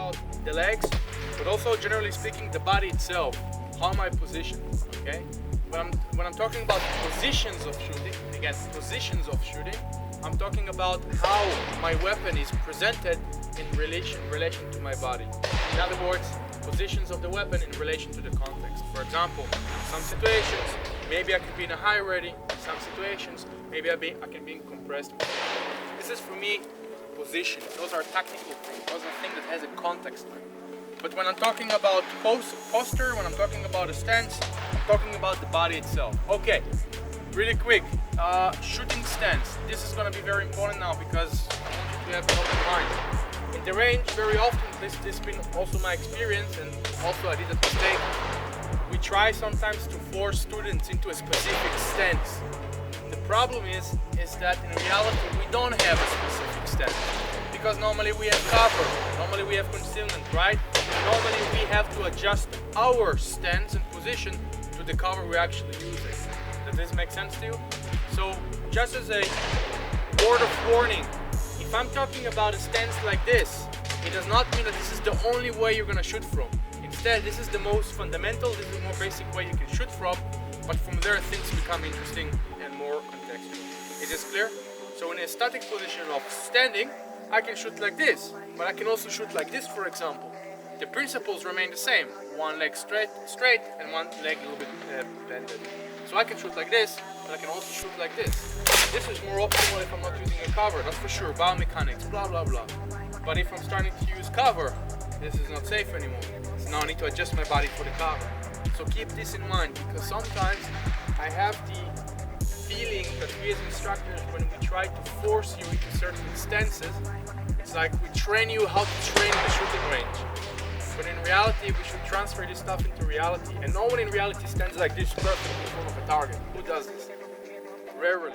about the legs, but also generally speaking the body itself. How am I positioned? Okay. When I'm talking about positions of shooting, again, positions of shooting, I'm talking about how my weapon is presented in relation to my body. In other words, positions of the weapon in relation to the context. For example, some situations, maybe I can be in a high ready. Some situations, maybe I can be in compressed. This is for me position. Those are tactical things. Those are things that has a context. But when I'm talking about posture, when I'm talking about a stance, I'm talking about the body itself. Okay, really quick, shooting stance. This is going to be very important now because I want you to have it all in mind. In the range, very often, this has been also my experience, and also I did a mistake. We try sometimes to force students into a specific stance. The problem is that in reality we don't have a specific stance. Because normally we have cover, normally we have concealment, right? Normally we have to adjust our stance and position to the cover we're actually using. Does this make sense to you? So just as a word of warning, if I'm talking about a stance like this, it does not mean that this is the only way you're gonna shoot from. Instead, this is the most fundamental, this is the more basic way you can shoot from, but from there things become interesting and more contextual. Is this clear? So in a static position of standing, I can shoot like this, but I can also shoot like this, for example. The principles remain the same. One leg straight, and one leg a little bit bended. So I can shoot like this, but I can also shoot like this. This is more optimal if I'm not using a cover, that's for sure. Biomechanics, blah, blah, blah. But if I'm starting to use cover, this is not safe anymore. So now I need to adjust my body for the cover. So keep this in mind, because sometimes I have the feeling that we as instructors, when we try to force you into certain stances, it's like we train you how to train in the shooting range. But in reality, we should transfer this stuff into reality. And no one in reality stands like this perfectly in front of a target. Who does this? Rarely.